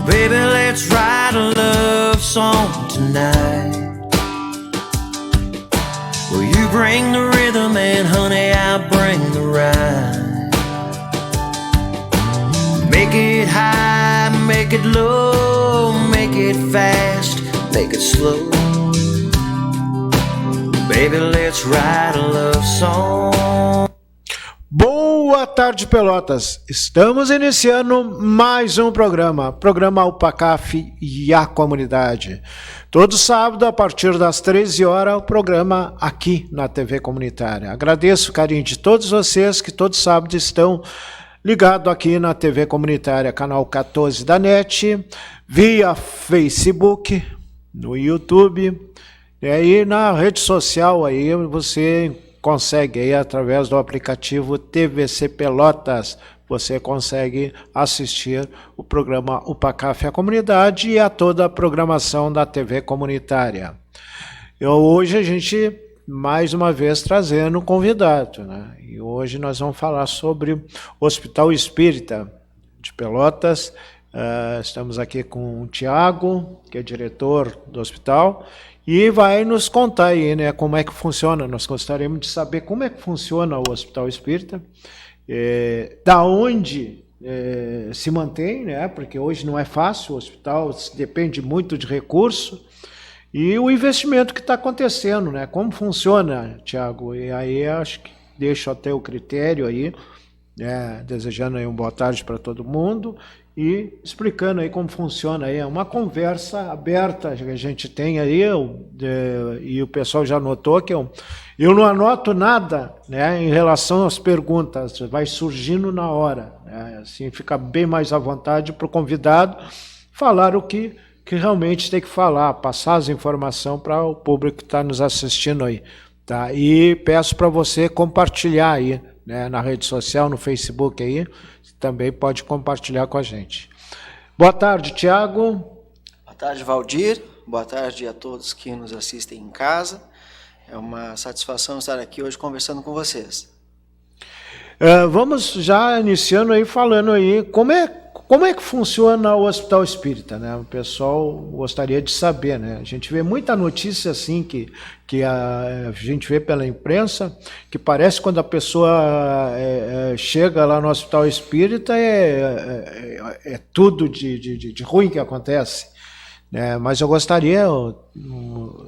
Baby, let's write a love song tonight. Well, you bring the rhythm and honey, I'll bring the rhyme. Make it high, make it low, make it fast, make it slow. Baby, let's write a love song. Boa tarde, Pelotas. Estamos iniciando mais um programa UPACAF e a Comunidade. Todo sábado, a partir das 13 horas, o programa aqui na TV Comunitária. Agradeço o carinho de todos vocês que todo sábado estão ligados aqui na TV Comunitária, canal 14 da NET, via Facebook, no YouTube, e aí na rede social aí você consegue aí através do aplicativo TVC Pelotas, você consegue assistir o programa UPACAF e a Comunidade e a toda a programação da TV Comunitária. Hoje a gente, mais uma vez, trazendo um convidado, né? E hoje nós vamos falar sobre o Hospital Espírita de Pelotas. Estamos aqui com o Tiago, que é diretor do hospital, e vai nos contar aí, né, como é que funciona. Nós gostaríamos de saber como é que funciona o Hospital Espírita, da onde se mantém, né, porque hoje não é fácil, o hospital depende muito de recurso, e o investimento que está acontecendo, né, como funciona, Tiago. E aí acho que deixo até o critério aí, desejando aí uma boa tarde para todo mundo, e explicando aí como funciona aí, é uma conversa aberta que a gente tem aí, e o pessoal já notou que eu não anoto nada, né, em relação às perguntas, vai surgindo na hora, né, assim fica bem mais à vontade para o convidado falar o que realmente tem que falar, passar as informações para o público que está nos assistindo aí, tá? E peço para você compartilhar aí, né, na rede social, no Facebook aí, também pode compartilhar com a gente. Boa tarde, Tiago. Boa tarde, Valdir. Boa tarde a todos que nos assistem em casa. É uma satisfação estar aqui hoje conversando com vocês. Vamos já iniciando aí, falando aí, como é que funciona o Hospital Espírita, né? O pessoal gostaria de saber, né? A gente vê muita notícia assim que a gente vê pela imprensa, que parece quando a pessoa chega lá no Hospital Espírita é tudo de ruim que acontece, né? Mas eu gostaria,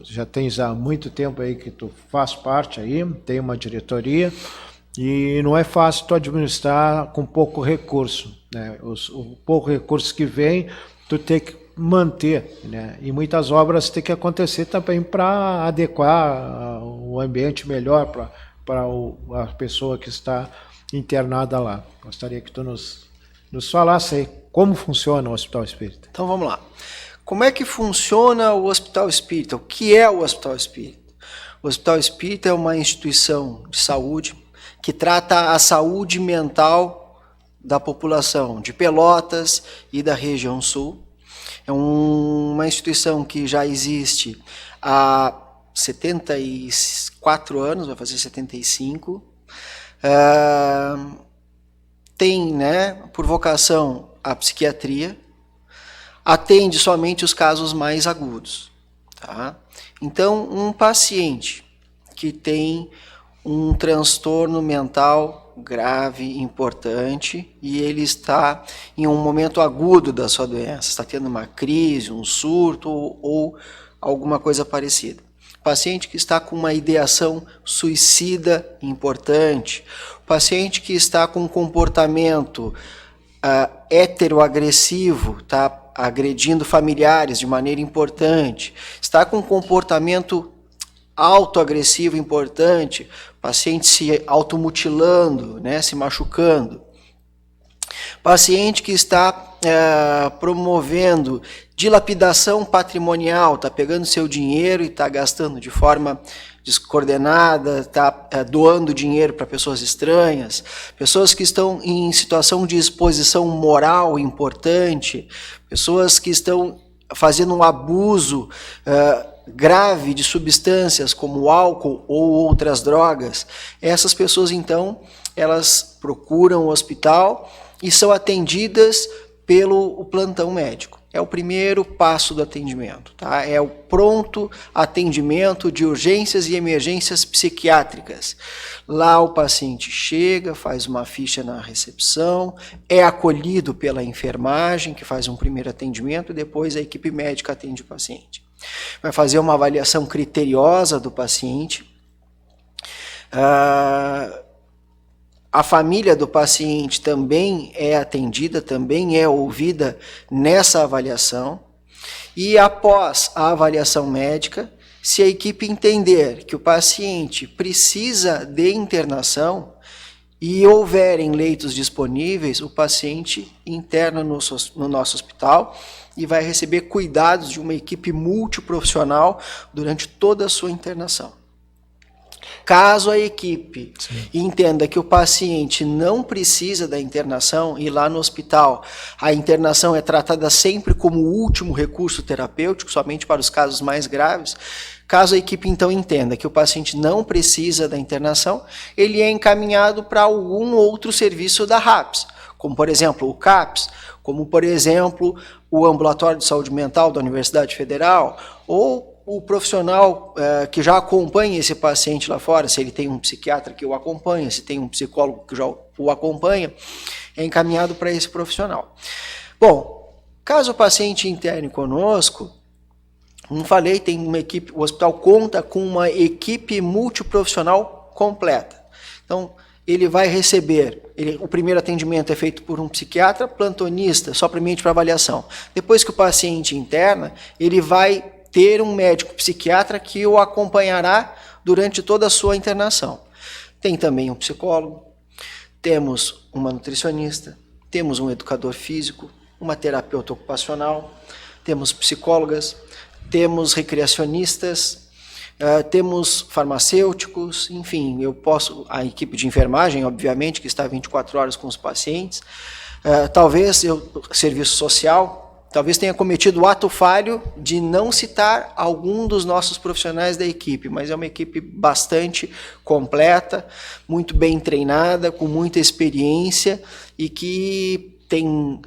já tens há muito tempo aí que tu faz parte aí, tem uma diretoria, e não é fácil tu administrar com pouco recurso, né? O pouco recurso que vem, tu tem que manter, né? E muitas obras tem que acontecer também para adequar o ambiente melhor para a pessoa que está internada lá. Gostaria que tu nos falasse aí como funciona o Hospital Espírita. Então vamos lá. Como é que funciona o Hospital Espírita? O que é o Hospital Espírita? O Hospital Espírita é uma instituição de saúde que trata a saúde mental da população de Pelotas e da região sul. É uma instituição que já existe há 74 anos, vai fazer 75. Tem, né, por vocação a psiquiatria, atende somente os casos mais agudos. Tá? Então, um paciente que tem um transtorno mental grave, importante, e ele está em um momento agudo da sua doença, está tendo uma crise, um surto ou alguma coisa parecida. Paciente que está com uma ideação suicida importante, paciente que está com um comportamento heteroagressivo, está agredindo familiares de maneira importante, está com um comportamento autoagressivo importante, paciente se automutilando, né, se machucando. Paciente que está promovendo dilapidação patrimonial, está pegando seu dinheiro e está gastando de forma descoordenada, está doando dinheiro para pessoas estranhas, pessoas que estão em situação de exposição moral importante, pessoas que estão fazendo um abuso grave de substâncias como álcool ou outras drogas. Essas pessoas, então, elas procuram o hospital e são atendidas pelo plantão médico. é o primeiro passo do atendimento, tá? É o pronto atendimento de urgências e emergências psiquiátricas. Lá o paciente chega, faz uma ficha na recepção, é acolhido pela enfermagem, que faz um primeiro atendimento, e depois a equipe médica atende o paciente. Vai fazer uma avaliação criteriosa do paciente. A família do paciente também é atendida, também é ouvida nessa avaliação. E após a avaliação médica, se a equipe entender que o paciente precisa de internação e houverem leitos disponíveis, o paciente interna no nosso hospital e vai receber cuidados de uma equipe multiprofissional durante toda a sua internação. Caso a equipe entenda que o paciente não precisa da internação e lá no hospital a internação é tratada sempre como último recurso terapêutico, somente para os casos mais graves, caso a equipe então entenda que o paciente não precisa da internação, ele é encaminhado para algum outro serviço da RAPS, como por exemplo o CAPS, como por exemplo o Ambulatório de Saúde Mental da Universidade Federal, ou o profissional que já acompanha esse paciente lá fora, se ele tem um psiquiatra que o acompanha, se tem um psicólogo que já o acompanha, é encaminhado para esse profissional. Bom, caso o paciente interne conosco, como falei, tem uma equipe, o hospital conta com uma equipe multiprofissional completa. Então, ele vai receber, o primeiro atendimento é feito por um psiquiatra plantonista, somente para avaliação. Depois que o paciente interna, ele vai ter um médico psiquiatra que o acompanhará durante toda a sua internação. Tem também um psicólogo, temos uma nutricionista, temos um educador físico, uma terapeuta ocupacional, temos psicólogas, temos recreacionistas, temos farmacêuticos, enfim, a equipe de enfermagem, obviamente, que está 24 horas com os pacientes, serviço social, talvez tenha cometido o ato falho de não citar algum dos nossos profissionais da equipe, mas é uma equipe bastante completa, muito bem treinada, com muita experiência e que tem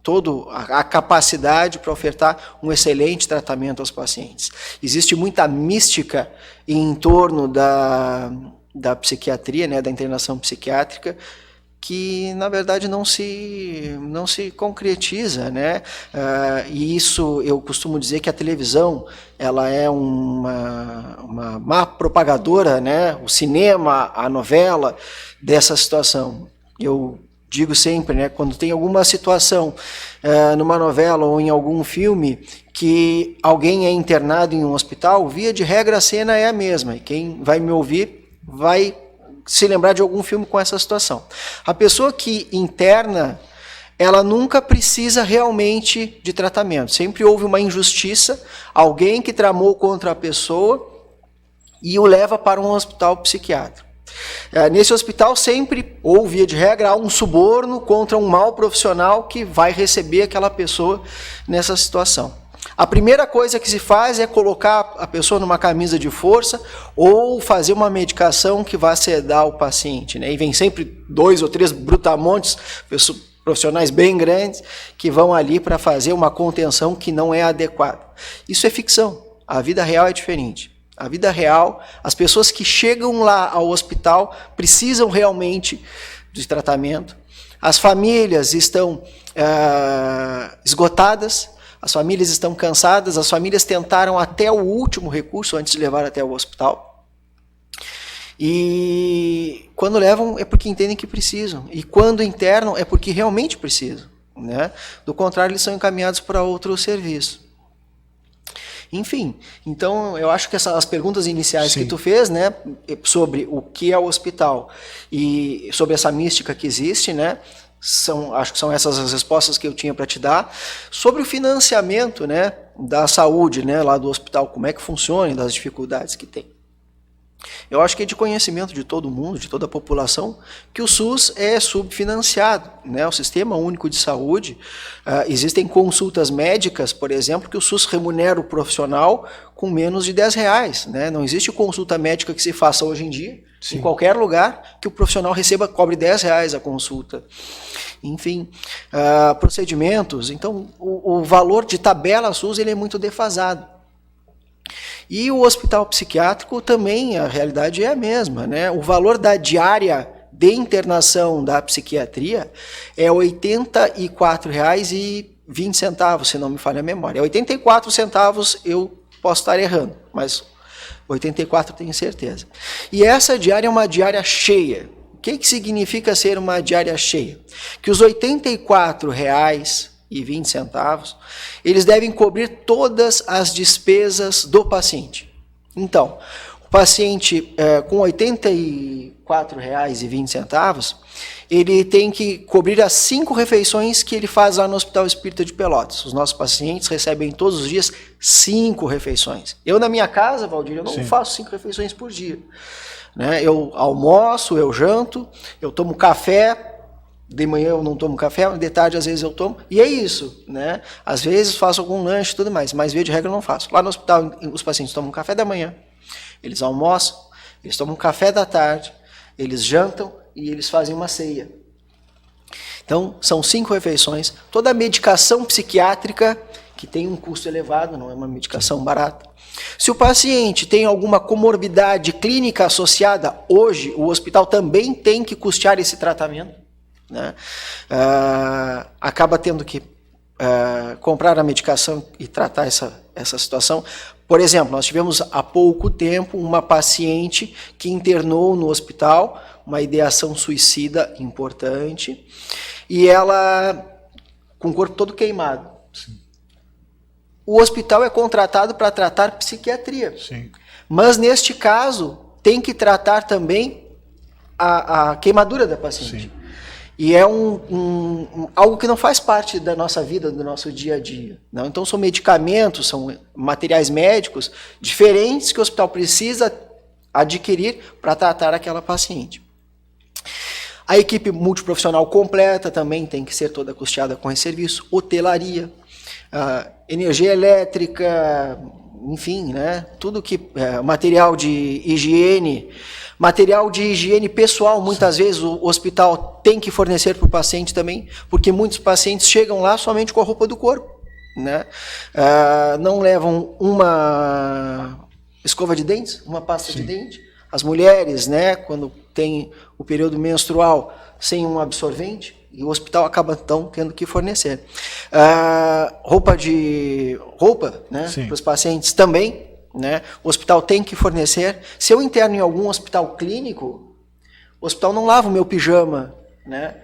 toda a capacidade para ofertar um excelente tratamento aos pacientes. Existe muita mística em torno da psiquiatria, né, da internação psiquiátrica, que na verdade não se concretiza, né? E isso eu costumo dizer que a televisão ela é uma má propagadora, né? O cinema, a novela dessa situação. Eu digo sempre, né? Quando tem alguma situação numa novela ou em algum filme que alguém é internado em um hospital, via de regra a cena é a mesma. E quem vai me ouvir vai se lembrar de algum filme com essa situação. A pessoa que interna, ela nunca precisa realmente de tratamento. Sempre houve uma injustiça, alguém que tramou contra a pessoa e o leva para um hospital psiquiátrico. Nesse hospital sempre, ou via de regra, há um suborno contra um mau profissional que vai receber aquela pessoa nessa situação. A primeira coisa que se faz é colocar a pessoa numa camisa de força ou fazer uma medicação que vá sedar o paciente, né? E vem sempre 2 ou 3 brutamontes, profissionais bem grandes, que vão ali para fazer uma contenção que não é adequada. Isso é ficção. A vida real é diferente. A vida real, as pessoas que chegam lá ao hospital precisam realmente de tratamento. As famílias estão esgotadas, as famílias estão cansadas, as famílias tentaram até o último recurso antes de levar até o hospital. E quando levam é porque entendem que precisam. E quando internam é porque realmente precisam, né? Do contrário, eles são encaminhados para outro serviço. Enfim, então eu acho que as perguntas iniciais que tu fez, né, sobre o que é o hospital e sobre essa mística que existe, né, acho que são essas as respostas que eu tinha para te dar. Sobre o financiamento, né, da saúde, né, lá do hospital, como é que funciona e das dificuldades que tem. Eu acho que é de conhecimento de todo mundo, de toda a população, que o SUS é subfinanciado, né? O Sistema Único de Saúde, existem consultas médicas, por exemplo, que o SUS remunera o profissional com menos de R$10, né? Não existe consulta médica que se faça hoje em dia, em qualquer lugar, que o profissional cobre R$10 a consulta. enfim, procedimentos. Então, o valor de tabela SUS ele é muito defasado. E o hospital psiquiátrico também, a realidade é a mesma, né? O valor da diária de internação da psiquiatria é R$ 84,20, se não me falha a memória. 84 centavos eu posso estar errando, mas 84 tenho certeza. E essa diária é uma diária cheia. O que significa ser uma diária cheia? Que os R$ 84,20, eles devem cobrir todas as despesas do paciente. Então, o paciente com R$ 84,20, ele tem que cobrir as 5 refeições que ele faz lá no Hospital Espírita de Pelotas. Os nossos pacientes recebem todos os dias 5 refeições. Eu, na minha casa, Valdir, eu não faço 5 refeições por dia. Né? Eu almoço, eu janto, eu tomo café. De manhã eu não tomo café, de tarde às vezes eu tomo, e é isso, né? Às vezes faço algum lanche e tudo mais, mas via de regra eu não faço. Lá no hospital os pacientes tomam café da manhã, eles almoçam, eles tomam café da tarde, eles jantam e eles fazem uma ceia. Então, são 5 refeições. Toda a medicação psiquiátrica, que tem um custo elevado, não é uma medicação barata. Se o paciente tem alguma comorbidade clínica associada, hoje o hospital também tem que custear esse tratamento. Né? Acaba tendo que comprar a medicação e tratar essa situação. Por exemplo, nós tivemos há pouco tempo uma paciente que internou no hospital, uma ideação suicida importante, e ela com o corpo todo queimado. Sim. O hospital é contratado para tratar psiquiatria. Sim. Mas neste caso tem que tratar também a queimadura da paciente. Sim. E é algo que não faz parte da nossa vida, do nosso dia a dia. Não? Então, são medicamentos, são materiais médicos diferentes que o hospital precisa adquirir para tratar aquela paciente. A equipe multiprofissional completa também tem que ser toda custeada com esse serviço. Hotelaria, energia elétrica, enfim, né? Tudo que material de higiene. Material de higiene pessoal, muitas vezes o hospital tem que fornecer para o paciente também, porque muitos pacientes chegam lá somente com a roupa do corpo, né? Não levam uma escova de dentes, uma pasta de dente. As mulheres, né, quando tem o período menstrual sem um absorvente, e o hospital acaba então tendo que fornecer. Roupa, né, para os pacientes também. Né? O hospital tem que fornecer. Se eu interno em algum hospital clínico, o hospital não lava o meu pijama, né?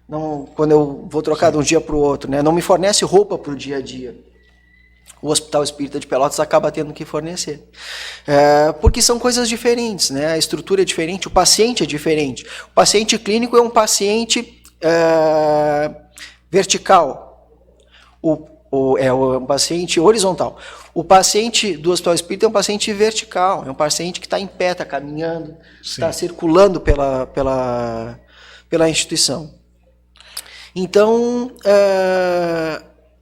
Não, quando eu vou trocar de um dia para o outro, né? Não me fornece roupa para o dia a dia. O Hospital Espírita de Pelotas acaba tendo que fornecer. Porque são coisas diferentes, né? A estrutura é diferente, o paciente é diferente. O paciente clínico é um paciente vertical. É um paciente horizontal. O paciente do Hospital Espírita é um paciente vertical, é um paciente que está em pé, está caminhando, está circulando pela instituição. Então,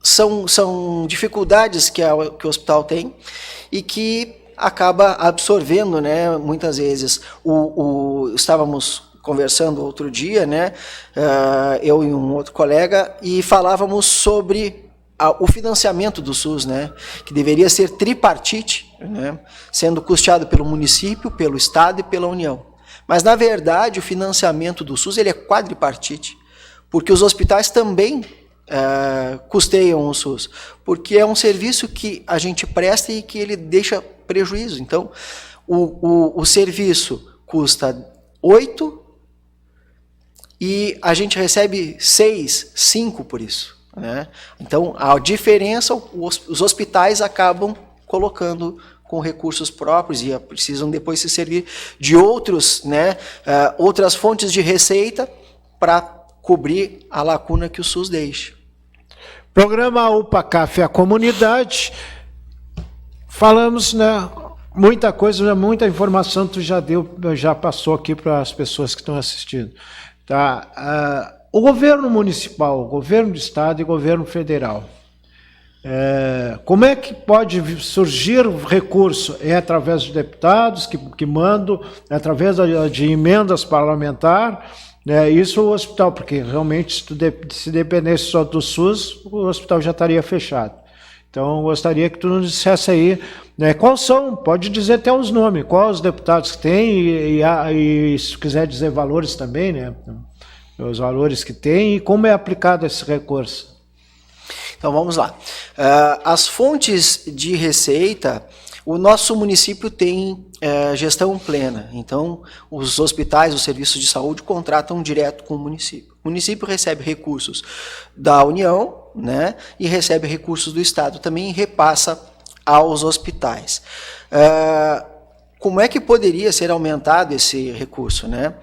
são dificuldades que o hospital tem e que acaba absorvendo, né, muitas vezes. Estávamos conversando outro dia, né, eu e um outro colega, e falávamos sobre o financiamento do SUS, né, que deveria ser tripartite, né, sendo custeado pelo município, pelo Estado e pela União. Mas, na verdade, o financiamento do SUS ele é quadripartite, porque os hospitais também custeiam o SUS, porque é um serviço que a gente presta e que ele deixa prejuízo. Então, o serviço custa 8 e a gente recebe 6, 5 por isso. Né? Então, a diferença, os hospitais acabam colocando com recursos próprios e precisam depois se servir de outras fontes de receita para cobrir a lacuna que o SUS deixa. Programa UPA Café a Comunidade. Falamos, né, muita coisa, muita informação tu já passou aqui para as pessoas que estão assistindo. Tá? O governo municipal, o governo do estado e o governo federal, como é que pode surgir recurso? É através de deputados que mandam, é através de emendas parlamentares, né, isso o hospital, porque realmente se dependesse só do SUS, o hospital já estaria fechado. Então, eu gostaria que tu nos dissesse aí, né, quais são, pode dizer até os nomes, quais os deputados que tem, e se quiser dizer valores também, né, os valores que tem e como é aplicado esse recurso. Então vamos lá. As fontes de receita, o nosso município tem gestão plena. Então, os hospitais, os serviços de saúde contratam direto com o município. O município recebe recursos da União, né, e recebe recursos do Estado também e repassa aos hospitais. Como é que poderia ser aumentado esse recurso, né?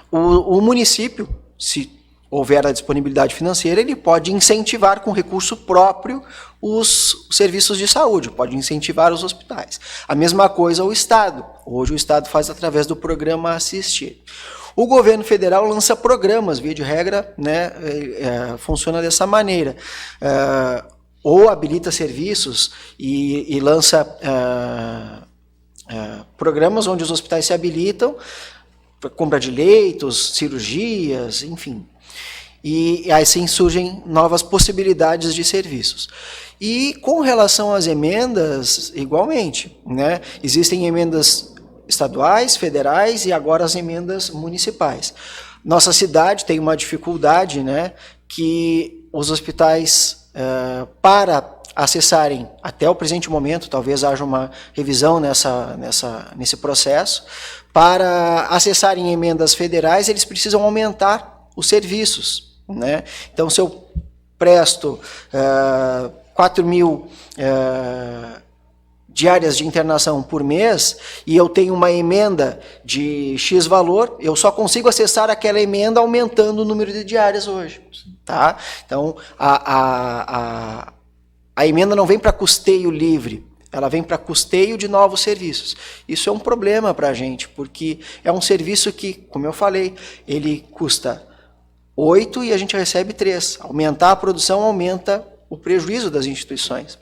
O município, se houver a disponibilidade financeira, ele pode incentivar com recurso próprio os serviços de saúde, pode incentivar os hospitais. A mesma coisa o Estado. Hoje o Estado faz através do programa Assistir. O governo federal lança programas, via de regra, né, funciona dessa maneira. Ou habilita serviços e lança programas onde os hospitais se habilitam para compra de leitos, cirurgias, enfim. E assim surgem novas possibilidades de serviços. E com relação às emendas, igualmente, né? Existem emendas estaduais, federais e agora as emendas municipais. Nossa cidade tem uma dificuldade, né, que os hospitais, para acessarem, até o presente momento, talvez haja uma revisão nesse processo, para acessarem emendas federais, eles precisam aumentar os serviços, né? Então, se eu presto 4.000 diárias de internação por mês e eu tenho uma emenda de X valor, eu só consigo acessar aquela emenda aumentando o número de diárias hoje. Tá? Então, a emenda não vem para custeio livre, ela vem para custeio de novos serviços. Isso é um problema para a gente, porque é um serviço que, como eu falei, ele custa 8 e a gente recebe 3. Aumentar a produção aumenta o prejuízo das instituições.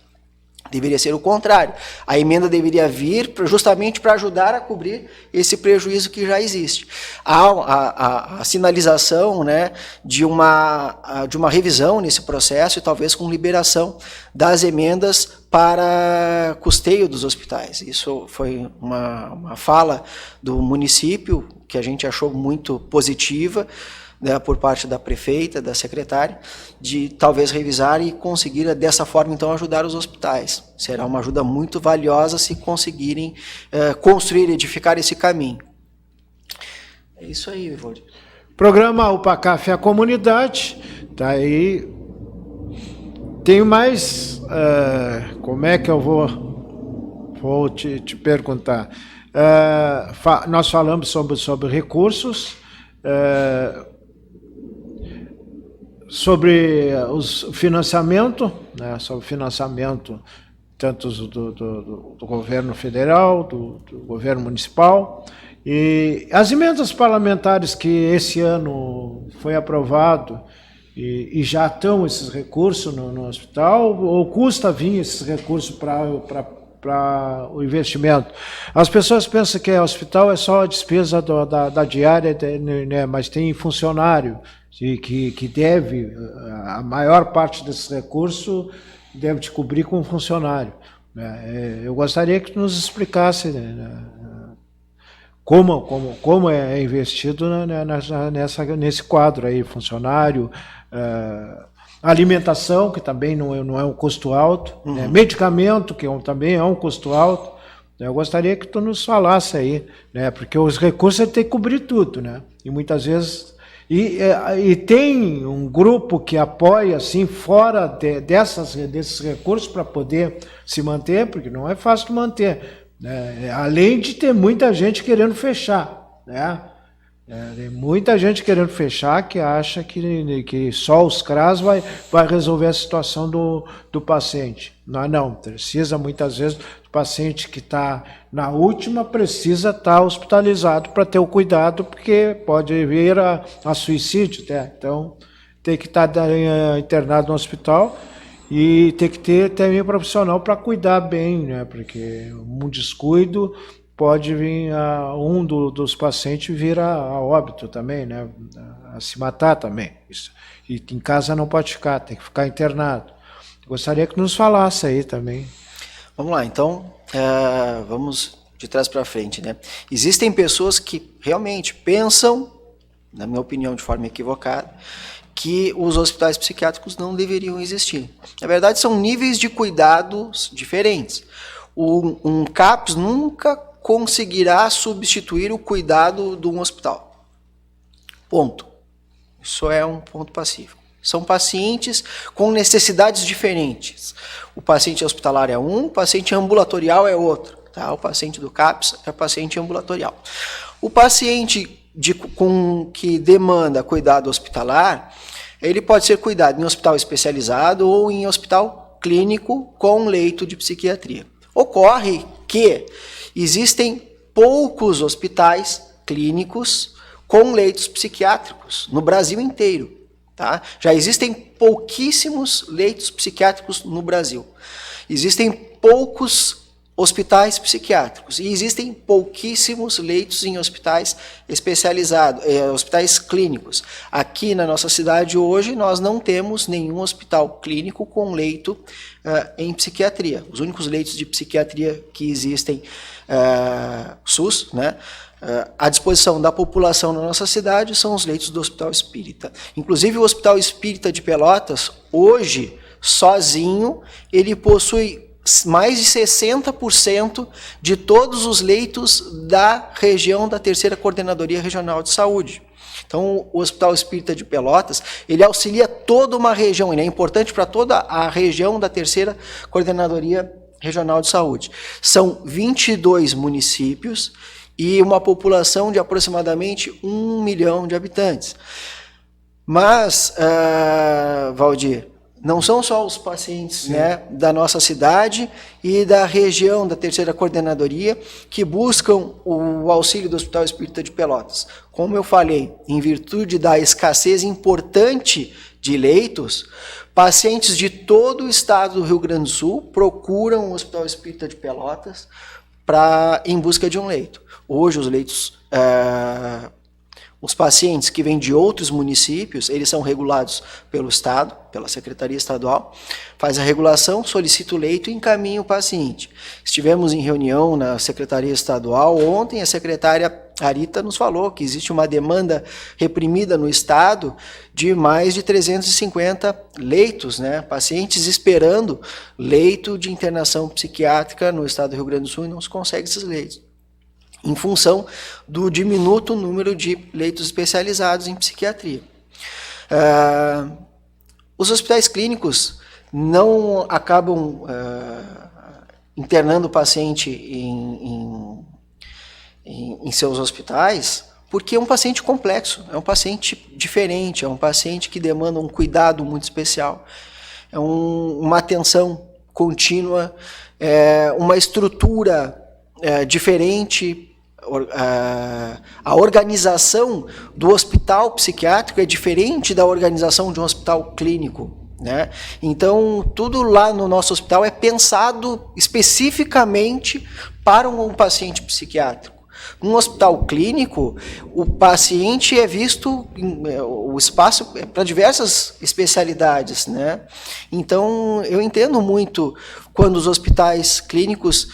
Deveria ser o contrário. A emenda deveria vir justamente para ajudar a cobrir esse prejuízo que já existe. Há a sinalização, né, de uma revisão nesse processo e talvez com liberação das emendas para custeio dos hospitais. Isso foi uma fala do município que a gente achou muito positiva, né, por parte da prefeita, da secretária, de talvez revisar e conseguir dessa forma então ajudar os hospitais. Será uma ajuda muito valiosa se conseguirem construir, edificar esse caminho. É isso aí, Ivory. Programa UPACAF é a comunidade, tá aí. Tem mais, como é que eu vou te perguntar? Nós falamos sobre recursos, sobre o financiamento, né, sobre o financiamento tanto do governo federal, do governo municipal, e as emendas parlamentares que esse ano foi aprovado e já estão esses recursos no hospital, ou custa vir esses recursos para o investimento. As pessoas pensam que o hospital é só a despesa da diária, né, mas tem funcionário que deve, a maior parte desse recurso deve te cobrir com funcionário. Eu gostaria que tu nos explicasse, né, como é investido nesse quadro aí, funcionário, alimentação, que também não é um custo alto, né, medicamento, que também é um custo alto. Eu gostaria que tu nos falasse aí, né, porque os recursos têm que cobrir tudo, né, e muitas vezes... E tem um grupo que apoia, assim, fora desses recursos para poder se manter, porque não é fácil de manter, né? Além de ter muita gente querendo fechar, né? Tem muita gente querendo fechar que acha que só os CRAS vai resolver a situação do paciente. Não, precisa muitas vezes, o paciente que está na última precisa estar hospitalizado para ter o cuidado, porque pode vir a suicídio, né? Então tem que estar internado no hospital e tem que ter também um profissional para cuidar bem, né? Porque um descuido pode vir dos pacientes vir a óbito também, né? A se matar também. Isso. E em casa não pode ficar, tem que ficar internado. Gostaria que nos falasse aí também. Vamos lá, então, vamos de trás para frente, né? Existem pessoas que realmente pensam, na minha opinião, de forma equivocada, que os hospitais psiquiátricos não deveriam existir. Na verdade, são níveis de cuidados diferentes. Um CAPS nunca conseguirá substituir o cuidado de um hospital. Ponto. Isso é um ponto pacífico. São pacientes com necessidades diferentes. O paciente hospitalar é um, o paciente ambulatorial é outro. Tá? O paciente do CAPS é o paciente ambulatorial. O paciente que demanda cuidado hospitalar, ele pode ser cuidado em hospital especializado ou em hospital clínico com leito de psiquiatria. Ocorre que existem poucos hospitais clínicos com leitos psiquiátricos no Brasil inteiro. Tá? Já existem pouquíssimos leitos psiquiátricos no Brasil. Existem poucos hospitais psiquiátricos e existem pouquíssimos leitos em hospitais especializados, hospitais clínicos. Aqui na nossa cidade hoje nós não temos nenhum hospital clínico com leito em psiquiatria. Os únicos leitos de psiquiatria que existem, SUS, né, à disposição da população na nossa cidade são os leitos do Hospital Espírita. Inclusive o Hospital Espírita de Pelotas, hoje, sozinho, ele possui mais de 60% de todos os leitos da região da 3ª Coordenadoria Regional de Saúde. Então, o Hospital Espírita de Pelotas, ele auxilia toda uma região, ele é importante para toda a região da 3ª Coordenadoria Regional de Saúde. São 22 municípios e uma população de aproximadamente 1 milhão de habitantes. Mas, Valdir, não são só os pacientes, né, da nossa cidade e da região da 3ª Coordenadoria que buscam o auxílio do Hospital Espírita de Pelotas. Como eu falei, em virtude da escassez importante de leitos, pacientes de todo o estado do Rio Grande do Sul procuram o Hospital Espírita de Pelotas em busca de um leito. Hoje os leitos... Os pacientes que vêm de outros municípios, eles são regulados pelo Estado, pela Secretaria Estadual, faz a regulação, solicita o leito e encaminha o paciente. Estivemos em reunião na Secretaria Estadual, ontem a secretária Arita nos falou que existe uma demanda reprimida no Estado de mais de 350 leitos, né? Pacientes esperando leito de internação psiquiátrica no Estado do Rio Grande do Sul e não se consegue esses leitos, em função do diminuto número de leitos especializados em psiquiatria. Os hospitais clínicos não acabam internando o paciente em seus hospitais porque é um paciente complexo, é um paciente diferente, é um paciente que demanda um cuidado muito especial, é uma atenção contínua, uma estrutura diferente. A organização do hospital psiquiátrico é diferente da organização de um hospital clínico, né? Então, tudo lá no nosso hospital é pensado especificamente para um paciente psiquiátrico. Num hospital clínico, o paciente é visto, o espaço é para diversas especialidades, né? Então, eu entendo muito quando os hospitais clínicos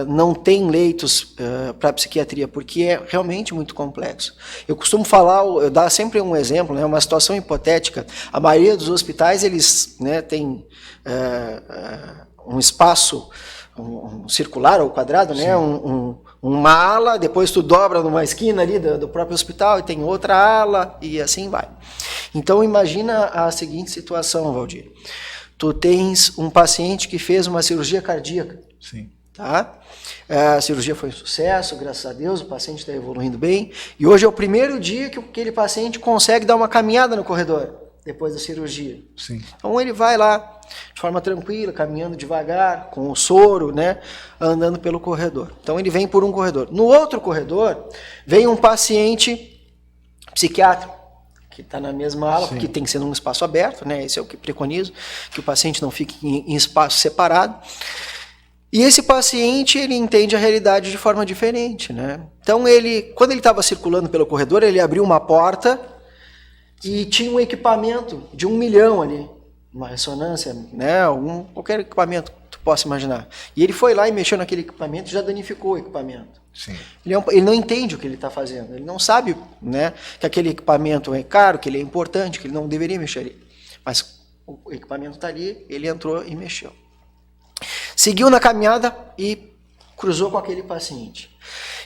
não tem leitos para psiquiatria, porque é realmente muito complexo. Eu costumo eu dar sempre um exemplo, né, uma situação hipotética. A maioria dos hospitais, eles, né, têm um espaço um circular ou quadrado, né, uma ala, depois tu dobra numa esquina ali do próprio hospital e tem outra ala e assim vai. Então imagina a seguinte situação, Valdir. Tu tens um paciente que fez uma cirurgia cardíaca. Sim. Tá? A cirurgia foi um sucesso, graças a Deus, o paciente está evoluindo bem. E hoje é o primeiro dia que aquele paciente consegue dar uma caminhada no corredor, depois da cirurgia. Sim. Então ele vai lá, de forma tranquila, caminhando devagar, com o soro, né, andando pelo corredor. Então ele vem por um corredor. No outro corredor, vem um paciente psiquiátrico, que está na mesma ala, porque tem que ser num espaço aberto, né? Esse é o que preconizo, que o paciente não fique em espaço separado. E esse paciente, ele entende a realidade de forma diferente, né? Então, quando ele estava circulando pelo corredor, ele abriu uma porta e tinha um equipamento de 1 milhão ali, uma ressonância, né? Qualquer equipamento que tu possa imaginar. E ele foi lá e mexeu naquele equipamento e já danificou o equipamento. Sim. Ele não entende o que ele está fazendo, ele não sabe, né, que aquele equipamento é caro, que ele é importante, que ele não deveria mexer ali. Mas o equipamento está ali, ele entrou e mexeu. Seguiu na caminhada e cruzou com aquele paciente.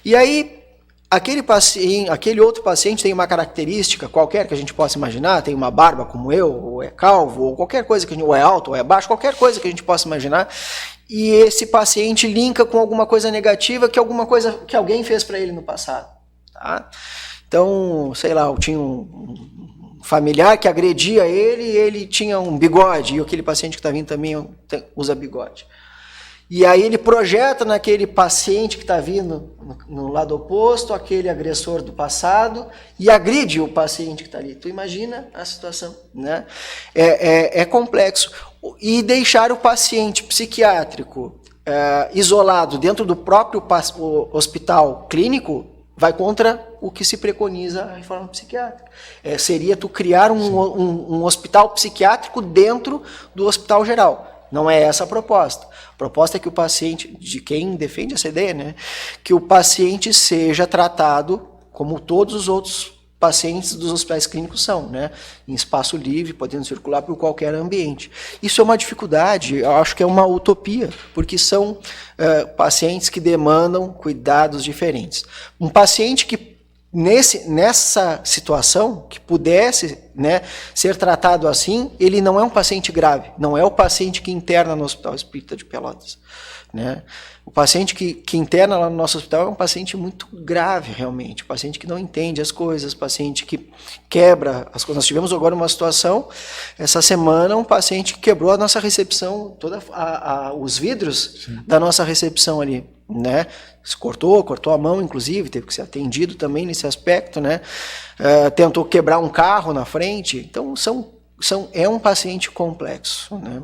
E aí, aquele outro paciente tem uma característica qualquer que a gente possa imaginar, tem uma barba como eu, ou é calvo, ou qualquer coisa, ou é alto, ou é baixo, qualquer coisa que a gente possa imaginar, e esse paciente linka com alguma coisa negativa, que alguma coisa que alguém fez para ele no passado. Tá? Então, sei lá, eu tinha um familiar que agredia ele e ele tinha um bigode, e aquele paciente que está vindo também usa bigode. E aí ele projeta naquele paciente que está vindo no lado oposto, aquele agressor do passado, e agride o paciente que está ali. Tu imagina a situação, né? É complexo. E deixar o paciente psiquiátrico isolado dentro do próprio hospital clínico vai contra o que se preconiza a reforma psiquiátrica. Seria tu criar um hospital psiquiátrico dentro do hospital geral. Não é essa a proposta. A proposta é que o paciente, de quem defende essa ideia, né, que o paciente seja tratado como todos os outros pacientes dos hospitais clínicos são, né, em espaço livre, podendo circular por qualquer ambiente. Isso é uma dificuldade, eu acho que é uma utopia, porque são pacientes que demandam cuidados diferentes. Um paciente que nessa situação, que pudesse, né, ser tratado assim, ele não é um paciente grave, não é o paciente que interna no Hospital Espírita de Pelotas. Né? O paciente que interna lá no nosso hospital é um paciente muito grave, realmente, um paciente que não entende as coisas, paciente que quebra as coisas. Nós tivemos agora uma situação, essa semana, um paciente que quebrou a nossa recepção, os vidros Sim. da nossa recepção ali, né? Se cortou a mão, inclusive, teve que ser atendido também nesse aspecto, né? Tentou quebrar um carro na frente, então é um paciente complexo, né?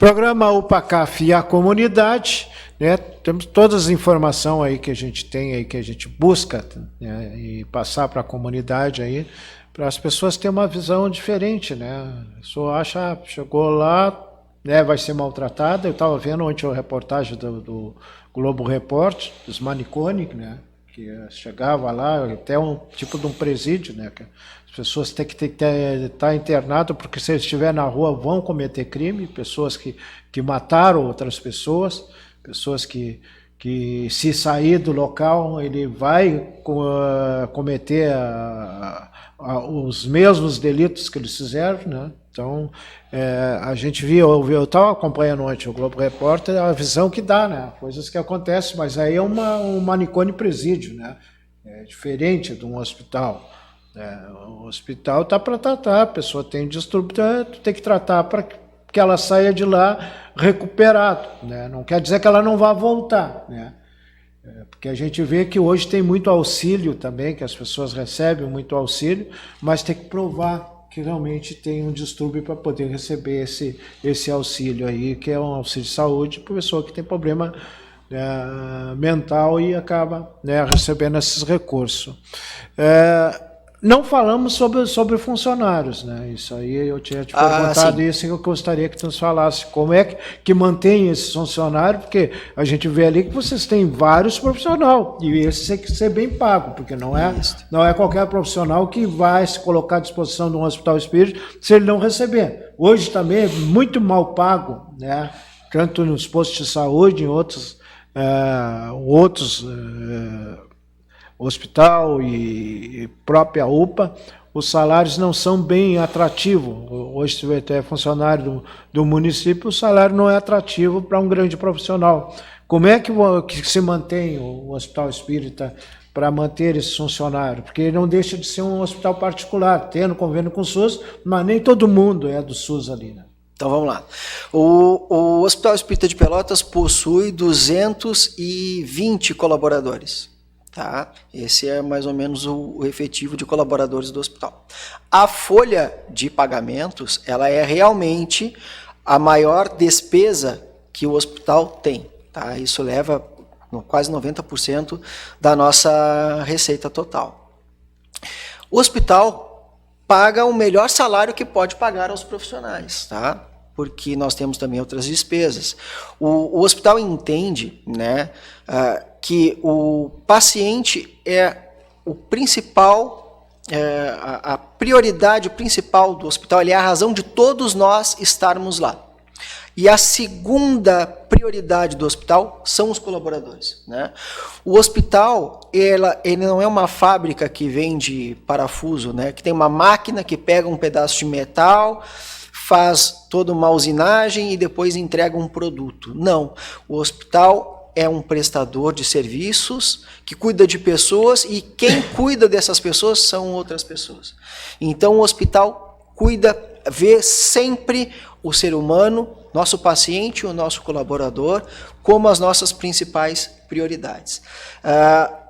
Programa UPACAF e a comunidade, né? Temos todas as informações aí que a gente tem, aí que a gente busca, né? E passar para a comunidade aí, para as pessoas terem uma visão diferente, né? A pessoa acha, chegou lá, né, vai ser maltratada. Eu estava vendo ontem a reportagem do Globo Repórter, dos manicônios, né? Que chegava lá, até um tipo de um presídio, né? Que as pessoas têm que estar internadas, porque se eles estiverem na rua vão cometer crime, pessoas que mataram outras pessoas que se sair do local, ele vai cometer os mesmos delitos que eles fizeram, né? Então, a gente eu estava acompanhando ontem o Globo Repórter, a visão que dá, né? Coisas que acontecem, mas aí é um manicômio presídio, né? É diferente de um hospital. O hospital está para tratar, a pessoa tem distúrbio, tu tem que tratar para que ela saia de lá recuperado, né? Não quer dizer que ela não vá voltar, né? Porque a gente vê que hoje tem muito auxílio também, que as pessoas recebem muito auxílio, mas tem que provar que realmente tem um distúrbio para poder receber esse auxílio aí, que é um auxílio de saúde para pessoa que tem problema mental e acaba, né, recebendo esses recursos. Não falamos sobre funcionários, né? Isso aí eu tinha te perguntado, isso que eu gostaria que tu nos falasse. Como é que mantém esse funcionário? Porque a gente vê ali que vocês têm vários profissionais, e esse tem que ser bem pago, porque não é qualquer profissional que vai se colocar à disposição de um hospital espírita se ele não receber. Hoje também é muito mal pago, né? Tanto nos postos de saúde, em outros hospital e própria UPA, os salários não são bem atrativos. Hoje, se você é funcionário do município, o salário não é atrativo para um grande profissional. Como é que se mantém o hospital espírita para manter esse funcionário? Porque ele não deixa de ser um hospital particular, tendo convênio com o SUS, mas nem todo mundo é do SUS ali, né? Então vamos lá. O Hospital Espírita de Pelotas possui 220 colaboradores. Tá? Esse é mais ou menos o efetivo de colaboradores do hospital. A folha de pagamentos, ela é realmente a maior despesa que o hospital tem. Tá? Isso leva quase 90% da nossa receita total. O hospital paga o melhor salário que pode pagar aos profissionais, tá? Porque nós temos também outras despesas. O hospital entende, né, que o paciente é o principal, a prioridade principal do hospital, ele é a razão de todos nós estarmos lá. E a segunda prioridade do hospital são os colaboradores, né? O hospital, ele não é uma fábrica que vende parafuso, né? Que tem uma máquina que pega um pedaço de metal, faz toda uma usinagem e depois entrega um produto. Não, o hospital é um prestador de serviços que cuida de pessoas e quem cuida dessas pessoas são outras pessoas. Então o hospital vê sempre o ser humano, nosso paciente, o nosso colaborador, como as nossas principais prioridades.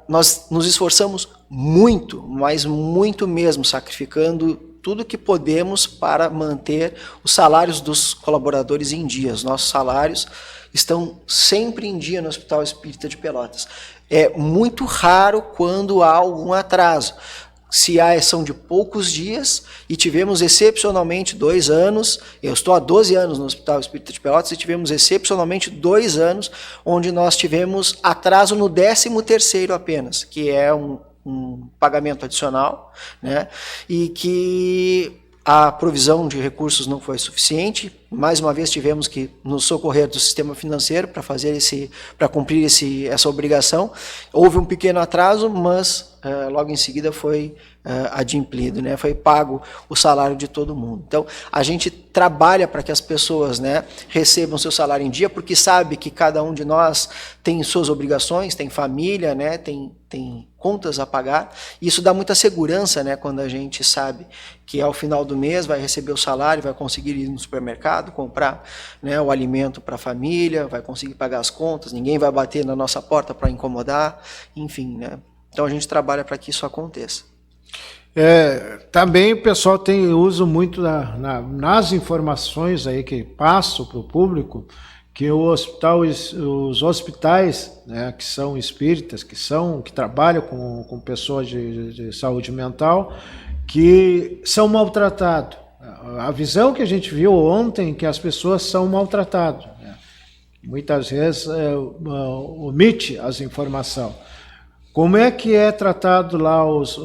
Nós nos esforçamos muito, mas muito mesmo, sacrificando tudo que podemos para manter os salários dos colaboradores em dia. Os nossos salários estão sempre em dia no Hospital Espírita de Pelotas. É muito raro quando há algum atraso. Se são de poucos dias, e tivemos excepcionalmente 2 anos, eu estou há 12 anos no Hospital Espírita de Pelotas, e tivemos excepcionalmente 2 anos, onde nós tivemos atraso no 13º apenas, que é um pagamento adicional, né, e que a provisão de recursos não foi suficiente. Mais uma vez tivemos que nos socorrer do sistema financeiro para cumprir essa obrigação. Houve um pequeno atraso, mas logo em seguida foi adimplido, né? Foi pago o salário de todo mundo. Então, a gente trabalha para que as pessoas, né, recebam seu salário em dia, porque sabe que cada um de nós tem suas obrigações, tem família, né, tem contas a pagar. E isso dá muita segurança, né, quando a gente sabe que ao final do mês vai receber o salário, vai conseguir ir no supermercado, comprar, né, o alimento para a família, vai conseguir pagar as contas, ninguém vai bater na nossa porta para incomodar, enfim, né? Então a gente trabalha para que isso aconteça. Também o pessoal tem uso muito nas informações aí que passam para o público, que os hospitais, né, que são espíritas, que trabalham com pessoas de saúde mental, que são maltratados. A visão que a gente viu ontem, que as pessoas são maltratadas, né? Muitas vezes omite as informações. Como é que é tratado lá os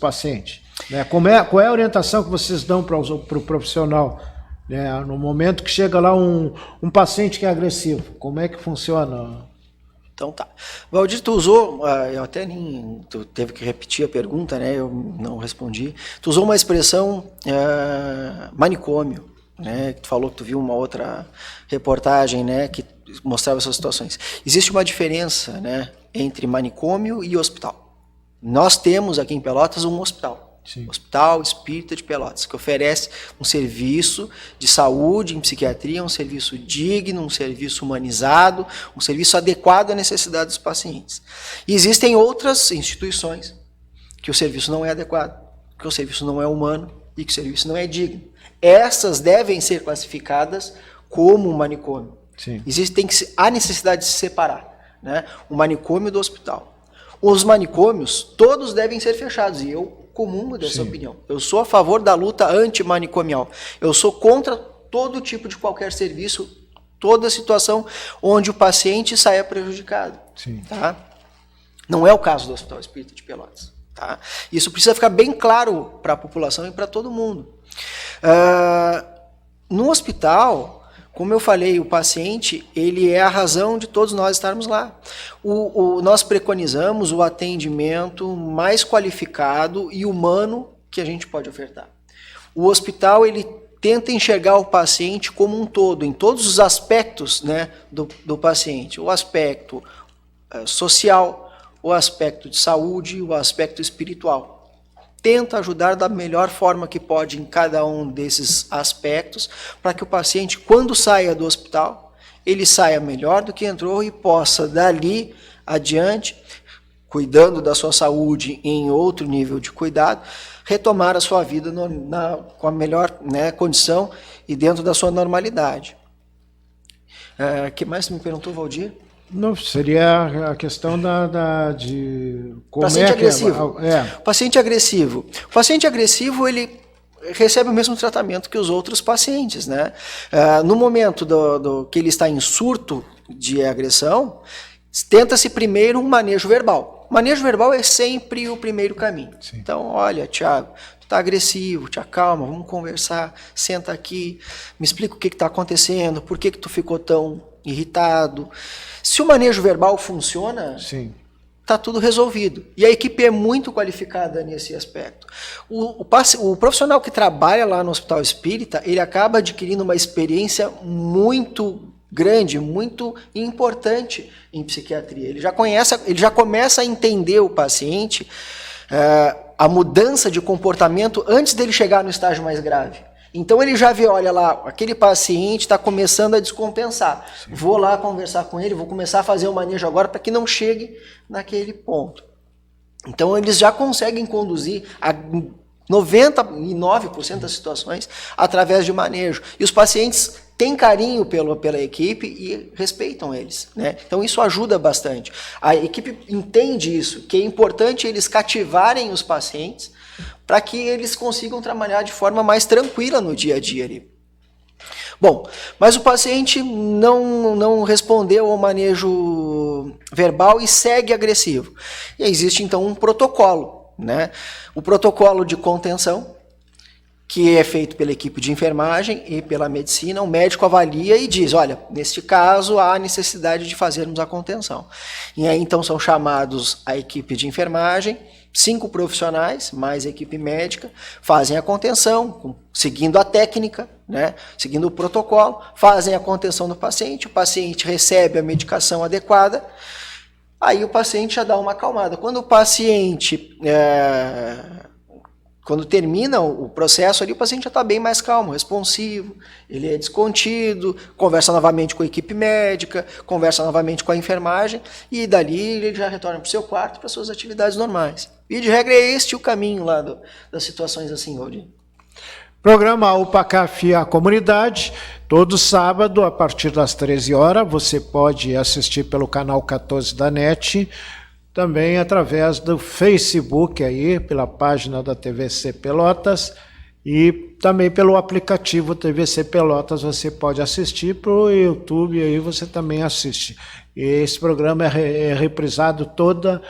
pacientes? Né? Qual é a orientação que vocês dão para o profissional? Né? No momento que chega lá um paciente que é agressivo, como é que funciona? Então tá. Valdir, tu usou, eu até tu teve que repetir a pergunta, né? Eu não respondi. Tu usou uma expressão manicômio, né? Tu falou que tu viu uma outra reportagem, né, que mostrava essas situações. Existe uma diferença, né, entre manicômio e hospital. Nós temos aqui em Pelotas um hospital. Sim. Hospital Espírita de Pelotas, que oferece um serviço de saúde em psiquiatria, um serviço digno, um serviço humanizado, um serviço adequado à necessidade dos pacientes. E existem outras instituições que o serviço não é adequado, que o serviço não é humano e que o serviço não é digno. Essas devem ser classificadas como um manicômio. Sim. Há necessidade de se separar, né, o manicômio do hospital. Os manicômios, todos devem ser fechados, e eu comungo dessa opinião. Eu sou a favor da luta antimanicomial. Eu sou contra todo tipo de qualquer serviço, toda situação onde o paciente saia prejudicado. Sim. Tá? Não é o caso do Hospital Espírita de Pelotas. Tá? Isso precisa ficar bem claro para a população e para todo mundo. No hospital, como eu falei, o paciente, ele é a razão de todos nós estarmos lá. Nós preconizamos o atendimento mais qualificado e humano que a gente pode ofertar. O hospital, ele tenta enxergar o paciente como um todo, em todos os aspectos, né, do paciente. O aspecto social, o aspecto de saúde, o aspecto espiritual. Tenta ajudar da melhor forma que pode em cada um desses aspectos, para que o paciente, quando saia do hospital, ele saia melhor do que entrou e possa, dali adiante, cuidando da sua saúde em outro nível de cuidado, retomar a sua vida com a melhor, né, condição e dentro da sua normalidade. Que mais você me perguntou, Valdir? Não, seria a questão de como Paciente é que agressivo. Paciente agressivo. O paciente agressivo, ele recebe o mesmo tratamento que os outros pacientes, né? No momento que ele está em surto de agressão, tenta-se primeiro um manejo verbal. O manejo verbal é sempre o primeiro caminho. Sim. Então, olha, Tiago, tu está agressivo, te acalma, vamos conversar, senta aqui, me explica o que está acontecendo, por que tu ficou tão irritado. Se o manejo verbal funciona, está tudo resolvido. E a equipe é muito qualificada nesse aspecto. O profissional que trabalha lá no Hospital Espírita, ele acaba adquirindo uma experiência muito grande, muito importante em psiquiatria. Ele já começa a entender o paciente, a mudança de comportamento antes dele chegar no estágio mais grave. Então ele já vê, olha lá, aquele paciente está começando a descompensar. Sim. Vou lá conversar com ele, vou começar a fazer o manejo agora para que não chegue naquele ponto. Então eles já conseguem conduzir a 99% das situações através de manejo. E os pacientes têm carinho pela equipe e respeitam eles, né? Então isso ajuda bastante. A equipe entende isso, que é importante eles cativarem os pacientes para que eles consigam trabalhar de forma mais tranquila no dia a dia ali. Bom, mas o paciente não respondeu ao manejo verbal e segue agressivo. E existe então um protocolo, né? O protocolo de contenção, que é feito pela equipe de enfermagem e pela medicina. O médico avalia e diz, olha, neste caso há necessidade de fazermos a contenção. E aí então são chamados a equipe de enfermagem, 5 profissionais, mais a equipe médica, fazem a contenção, seguindo a técnica, né, seguindo o protocolo, fazem a contenção do paciente, o paciente recebe a medicação adequada, aí o paciente já dá uma acalmada. Quando o paciente... Quando termina o processo ali, o paciente já está bem mais calmo, responsivo, ele é descontido, conversa novamente com a equipe médica, conversa novamente com a enfermagem, e dali ele já retorna para o seu quarto, para suas atividades normais. E de regra é este o caminho lá das situações assim, Valdir. Programa UPA-CAF a Comunidade, todo sábado, a partir das 13 horas, você pode assistir pelo canal 14 da NET, também através do Facebook, aí, pela página da TVC Pelotas, e também pelo aplicativo TVC Pelotas você pode assistir, para o YouTube aí você também assiste. E esse programa é reprisado todos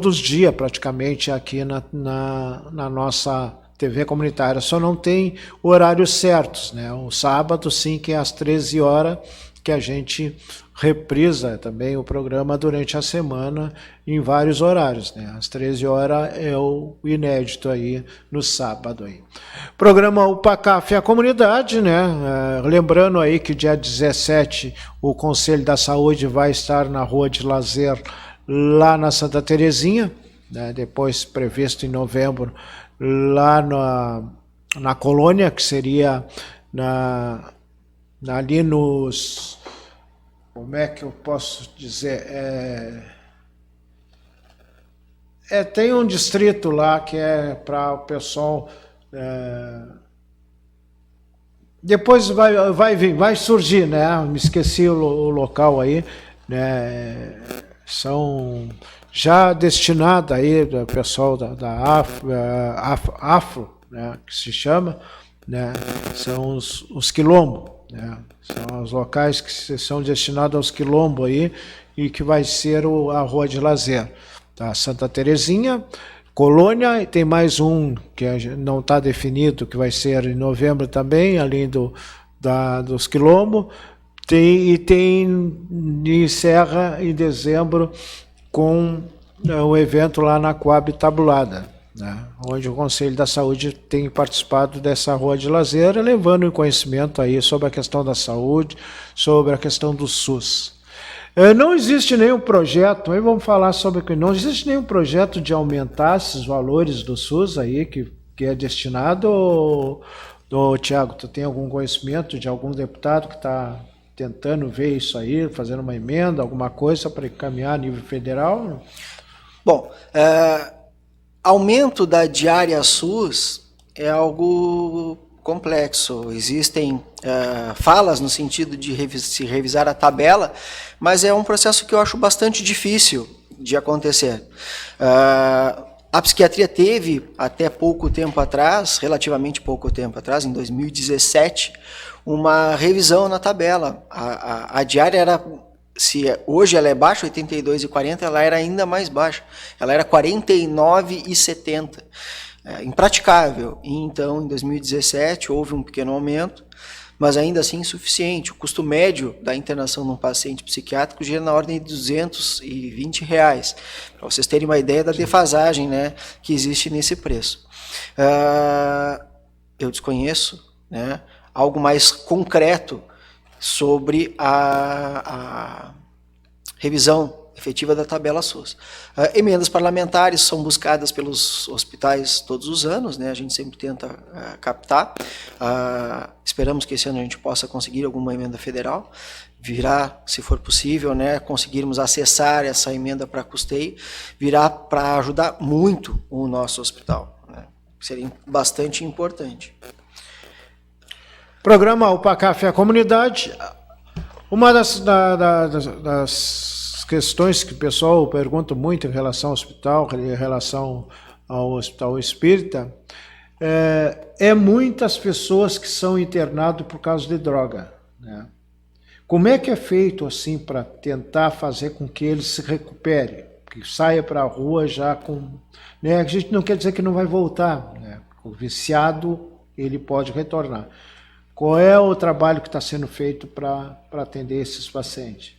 os dias praticamente aqui na nossa TV comunitária, só não tem horários certos, né? O sábado sim, que é às 13 horas, que a gente reprisa também o programa durante a semana em vários horários, né? Às 13 horas é o inédito aí no sábado aí. Programa UPA-CAF a Comunidade, né? Lembrando aí que dia 17 o Conselho da Saúde vai estar na Rua de Lazer, lá na Santa Terezinha, né? Depois previsto em novembro lá na Colônia, que seria ali nos... Como é que eu posso dizer? Tem um distrito lá que é para o pessoal... depois vai surgir, né? Me esqueci o local aí, né? São já destinados aí do pessoal da Afro, né? Que se chama, né? São os quilombos, né? São os locais que são destinados aos quilombos aí e que vai ser a Rua de Lazer. Tá? Santa Terezinha, Colônia, e tem mais um que não está definido, que vai ser em novembro também, além dos quilombos. Encerra em dezembro com o evento lá na Coab Tabulada, né, onde o Conselho da Saúde tem participado dessa Rua de Lazer, levando em conhecimento aí sobre a questão da saúde, sobre a questão do SUS. Não existe nenhum projeto, aí vamos falar sobre que não existe nenhum projeto de aumentar esses valores do SUS aí que é destinado. Tiago, tu tem algum conhecimento de algum deputado que está tentando ver isso aí, fazendo uma emenda, alguma coisa para encaminhar a nível federal? Bom, aumento da diária SUS é algo complexo. Existem falas no sentido de se revisar a tabela, mas é um processo que eu acho bastante difícil de acontecer. A psiquiatria teve, até pouco tempo atrás, relativamente pouco tempo atrás, em 2017, uma revisão na tabela. A diária era, se hoje ela é baixa, 82,40, ela era ainda mais baixa. Ela era 49,70. Impraticável. E então, em 2017, houve um pequeno aumento, mas ainda assim insuficiente. O custo médio da internação num paciente psiquiátrico gira na ordem de R$220, para vocês terem uma ideia da defasagem, né, que existe nesse preço. Eu desconheço, né, algo mais concreto sobre a revisão efetiva da tabela SUS. Emendas parlamentares são buscadas pelos hospitais todos os anos, né? A gente sempre tenta captar. Esperamos que esse ano a gente possa conseguir alguma emenda federal. Virá, se for possível, né, conseguirmos acessar essa emenda para custeio, virá para ajudar muito o nosso hospital, né? Seria bastante importante. Programa UPA Café Comunidade. Uma das questões que o pessoal pergunta muito em relação ao hospital, em relação ao Hospital Espírita, é muitas pessoas que são internadas por causa de droga, né? Como é que é feito assim para tentar fazer com que ele se recupere, que saia para a rua já com... Né? A gente não quer dizer que não vai voltar, né? O viciado ele pode retornar. Qual é o trabalho que está sendo feito para atender esses pacientes?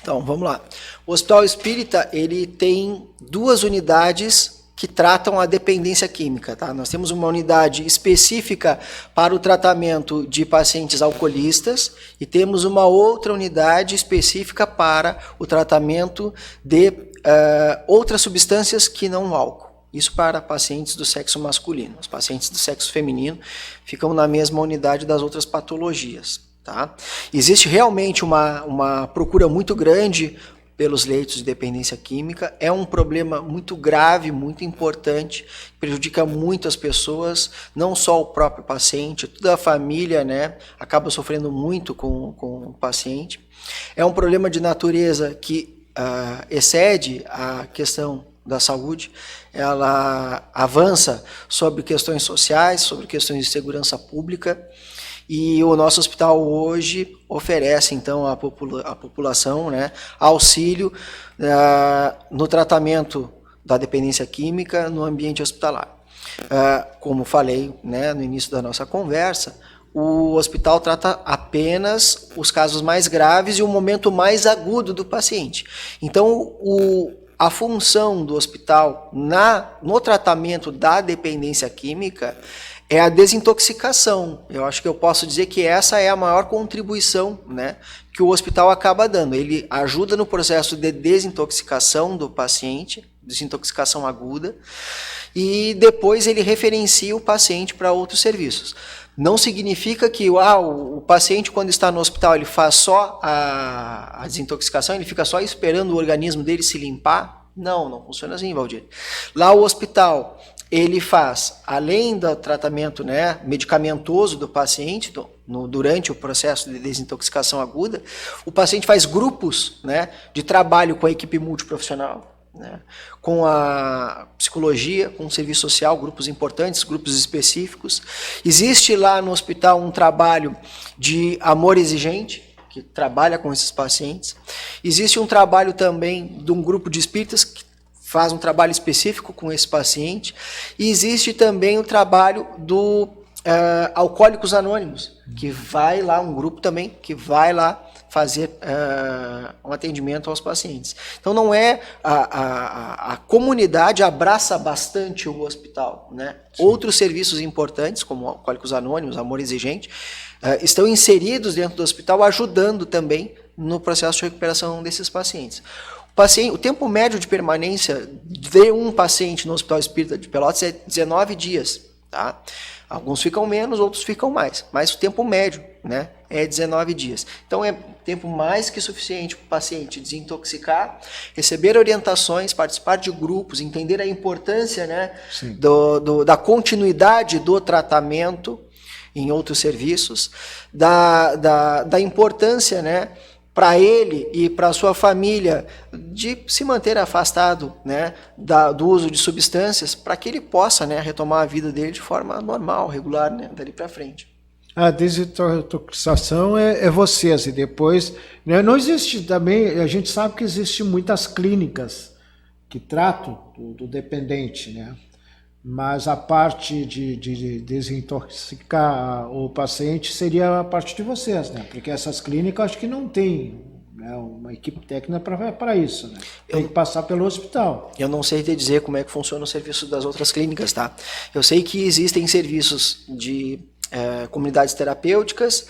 Então, vamos lá. O Hospital Espírita, ele tem 2 unidades que tratam a dependência química, tá? Nós temos uma unidade específica para o tratamento de pacientes alcoolistas e temos uma outra unidade específica para o tratamento de outras substâncias que não o álcool. Isso para pacientes do sexo masculino. Os pacientes do sexo feminino ficam na mesma unidade das outras patologias. Tá? Existe realmente uma procura muito grande pelos leitos de dependência química. É um problema muito grave, muito importante, prejudica muito as pessoas, não só o próprio paciente, toda a família, né, acaba sofrendo muito com o paciente. É um problema de natureza que excede a questão da saúde, ela avança sobre questões sociais, sobre questões de segurança pública. E o nosso hospital hoje oferece, então, à população, né, auxílio no tratamento da dependência química no ambiente hospitalar. Como falei, né, no início da nossa conversa, o hospital trata apenas os casos mais graves e o momento mais agudo do paciente. Então, a função do hospital no tratamento da dependência química é a desintoxicação. Eu acho que eu posso dizer que essa é a maior contribuição, né, que o hospital acaba dando. Ele ajuda no processo de desintoxicação do paciente, desintoxicação aguda, e depois ele referencia o paciente para outros serviços. Não significa que o paciente, quando está no hospital, ele faz só a desintoxicação, ele fica só esperando o organismo dele se limpar. Não funciona assim, Valdir. Lá o hospital, ele faz, além do tratamento, né, medicamentoso do paciente, durante o processo de desintoxicação aguda, o paciente faz grupos, né, de trabalho com a equipe multiprofissional, né, com a psicologia, com o serviço social, grupos importantes, grupos específicos. Existe lá no hospital um trabalho de amor exigente, que trabalha com esses pacientes. Existe um trabalho também de um grupo de espíritas que faz um trabalho específico com esse paciente. E existe também o trabalho do Alcoólicos Anônimos, que vai lá, um grupo também, que vai lá fazer um atendimento aos pacientes. Então não é a comunidade abraça bastante o hospital, né? Outros serviços importantes, como Alcoólicos Anônimos, Amor Exigente, estão inseridos dentro do hospital, ajudando também no processo de recuperação desses pacientes. O tempo médio de permanência de um paciente no Hospital Espírita de Pelotas é 19 dias. Tá? Alguns ficam menos, outros ficam mais, mas o tempo médio, né, é 19 dias. Então é tempo mais que suficiente para o paciente desintoxicar, receber orientações, participar de grupos, entender a importância, né, da continuidade do tratamento, em outros serviços, da importância, né, para ele e para a sua família de se manter afastado, né, do uso de substâncias, para que ele possa, né, retomar a vida dele de forma normal, regular, né, dali para frente. A desintoxicação é vocês, e depois, né, não existe também, a gente sabe que existem muitas clínicas que tratam do dependente, né? Mas a parte de desintoxicar o paciente seria a parte de vocês, né? Porque essas clínicas acho que não tem, né, uma equipe técnica para isso, né? Tem que passar pelo hospital. Eu não sei te dizer como é que funciona o serviço das outras clínicas, tá? Eu sei que existem serviços de comunidades terapêuticas,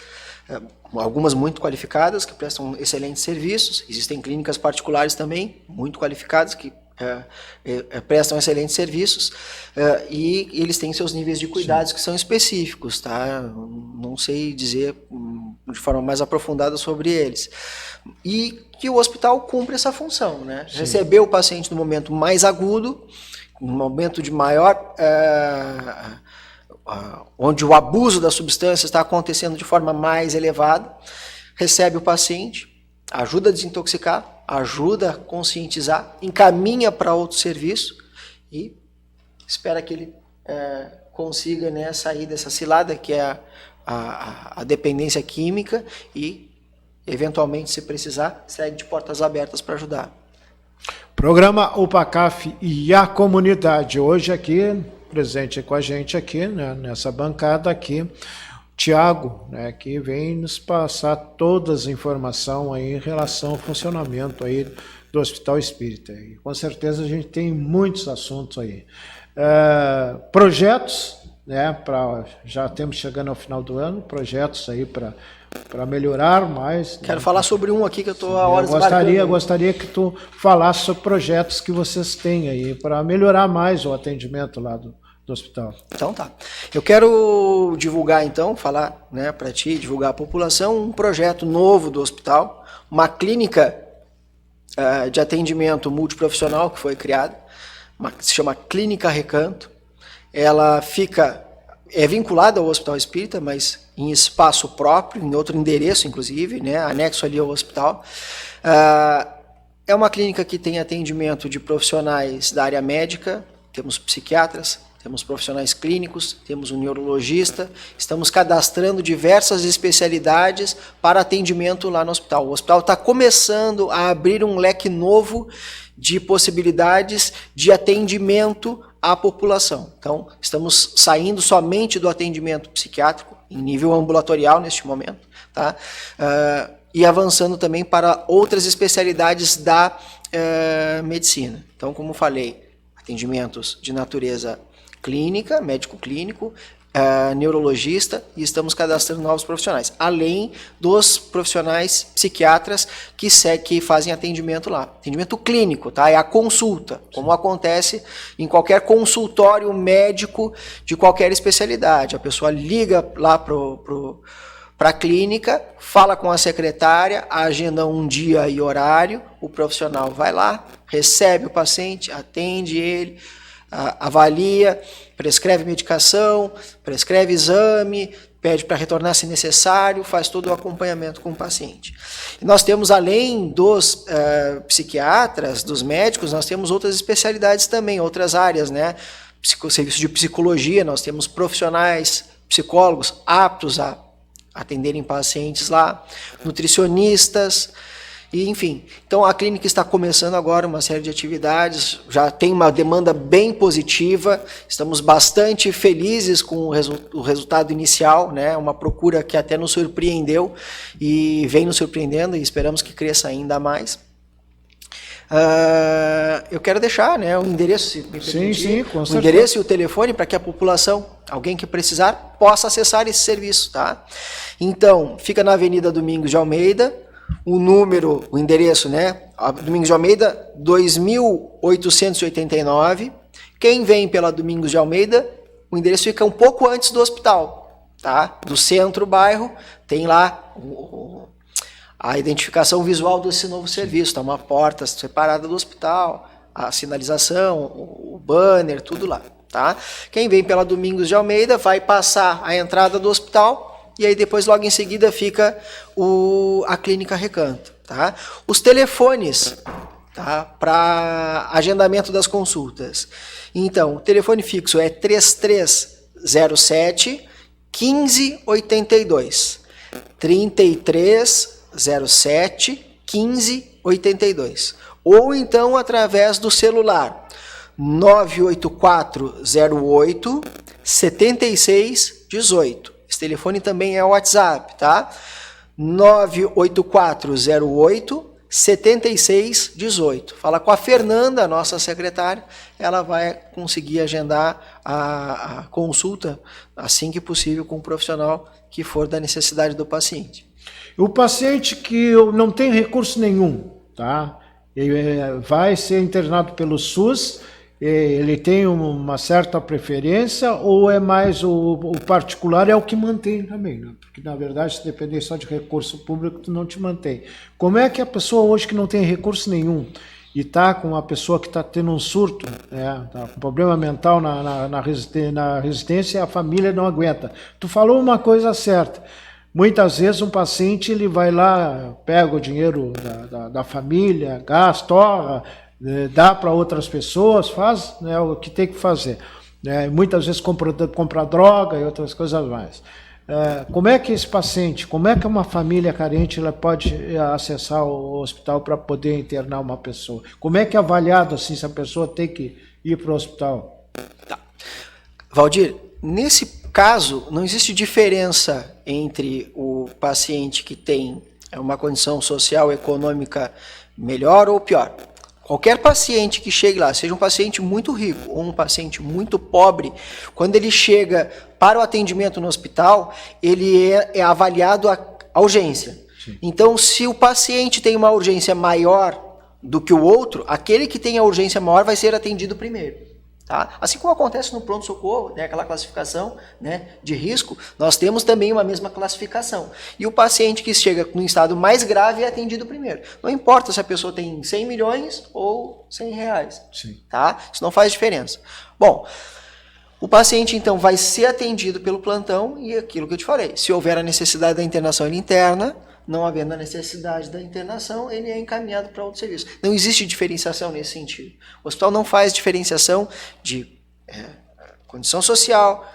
algumas muito qualificadas, que prestam excelentes serviços. Existem clínicas particulares também, muito qualificadas, que prestam excelentes serviços, e eles têm seus níveis de cuidados, sim, que são específicos, tá? Não sei dizer de forma mais aprofundada sobre eles. E que o hospital cumpre essa função, né? Sim. Receber o paciente no momento mais agudo, no momento de maior... onde o abuso da substância está acontecendo de forma mais elevada, recebe o paciente, ajuda a desintoxicar, ajuda a conscientizar, encaminha para outro serviço e espera que ele consiga, né, sair dessa cilada que é a dependência química e, eventualmente, se precisar, segue de portas abertas para ajudar. Programa UPACAF e a comunidade. Hoje aqui, presente com a gente aqui, né, nessa bancada aqui, Tiago, né, que vem nos passar todas as informações aí em relação ao funcionamento aí do Hospital Espírita. E com certeza a gente tem muitos assuntos aí. Projetos, né, já temos chegando ao final do ano, projetos aí para melhorar mais. Quero, né, falar sobre um aqui que eu estou há horas gostaria que tu falasse sobre projetos que vocês têm aí para melhorar mais o atendimento lá do hospital. Então tá. Eu quero divulgar então, falar, né, para ti, divulgar à população um projeto novo do hospital, uma clínica de atendimento multiprofissional que foi criada, que se chama Clínica Recanto. Ela é vinculada ao Hospital Espírita, mas em espaço próprio, em outro endereço, inclusive, né, anexo ali ao hospital. É uma clínica que tem atendimento de profissionais da área médica, temos psiquiatras, temos profissionais clínicos, temos um neurologista, estamos cadastrando diversas especialidades para atendimento lá no hospital. O hospital está começando a abrir um leque novo de possibilidades de atendimento à população. Então, estamos saindo somente do atendimento psiquiátrico, em nível ambulatorial neste momento, tá? E avançando também para outras especialidades da medicina. Então, como falei, atendimentos de natureza clínica, médico-clínico, neurologista, e estamos cadastrando novos profissionais, além dos profissionais psiquiatras que fazem atendimento lá. Atendimento clínico, tá? É a consulta, como acontece em qualquer consultório médico de qualquer especialidade. A pessoa liga lá para a clínica, fala com a secretária, agenda um dia e horário, o profissional vai lá, recebe o paciente, atende ele, avalia, prescreve medicação, prescreve exame, pede para retornar se necessário, faz todo o acompanhamento com o paciente. E nós temos, além dos psiquiatras, dos médicos, nós temos outras especialidades também, outras áreas, né? Serviço de psicologia, nós temos profissionais, psicólogos aptos a atenderem pacientes lá, nutricionistas, e, enfim. Então a clínica está começando agora uma série de atividades, já tem uma demanda bem positiva, estamos bastante felizes com o resultado inicial, né? Uma procura que até nos surpreendeu e vem nos surpreendendo e esperamos que cresça ainda mais. Eu quero deixar, né, o endereço, se me permitir, sim, com certeza. O endereço e o telefone para que a população, alguém que precisar, possa acessar esse serviço, tá? Então, fica na Avenida Domingos de Almeida, o endereço, né, Domingos de Almeida, 2889. Quem vem pela Domingos de Almeida, o endereço fica um pouco antes do hospital, tá? Do centro, bairro, tem lá a identificação visual desse novo serviço, tá? Uma porta separada do hospital, a sinalização, o banner, tudo lá. Tá? Quem vem pela Domingos de Almeida vai passar a entrada do hospital e aí depois logo em seguida fica a Clínica Recanto. Tá? Os telefones, tá, para agendamento das consultas. Então, o telefone fixo é 3307 1582. 3307 1582. Ou então através do celular 98408 7618. Esse telefone também é o WhatsApp, tá? 98408 7618. Fala com a Fernanda, nossa secretária, ela vai conseguir agendar a consulta assim que possível com o profissional que for da necessidade do paciente. O paciente que não tem recurso nenhum, tá? Ele vai ser internado pelo SUS, ele tem uma certa preferência ou é mais o particular é o que mantém também, né? Porque na verdade se depender só de recurso público tu não te mantém. Como é que a pessoa hoje que não tem recurso nenhum e está com uma pessoa que está tendo um surto, tá com problema mental na residência, a família não aguenta. Tu falou uma coisa certa. Muitas vezes um paciente ele vai lá, pega o dinheiro da família, gasta, torra, dá para outras pessoas, faz, né, o que tem que fazer. Muitas vezes compra droga e outras coisas mais. Como é que esse paciente, como é que uma família carente ela pode acessar o hospital para poder internar uma pessoa? Como é que é avaliado assim, se a pessoa tem que ir para o hospital? Tá. Valdir, nesse caso, não existe diferença entre o paciente que tem uma condição social, econômica melhor ou pior. Qualquer paciente que chegue lá, seja um paciente muito rico ou um paciente muito pobre, quando ele chega para o atendimento no hospital, ele é avaliado a urgência. Sim. Então, se o paciente tem uma urgência maior do que o outro, aquele que tem a urgência maior vai ser atendido primeiro. Tá? Assim como acontece no pronto-socorro, né, aquela classificação, né, de risco, nós temos também uma mesma classificação. E o paciente que chega no estado mais grave é atendido primeiro. Não importa se a pessoa tem 100 milhões ou 100 reais. Sim. Tá? Isso não faz diferença. Bom, o paciente então vai ser atendido pelo plantão e aquilo que eu te falei. Se houver a necessidade da internação, ele interna. Não havendo a necessidade da internação, ele é encaminhado para outro serviço. Não existe diferenciação nesse sentido. O hospital não faz diferenciação de condição social,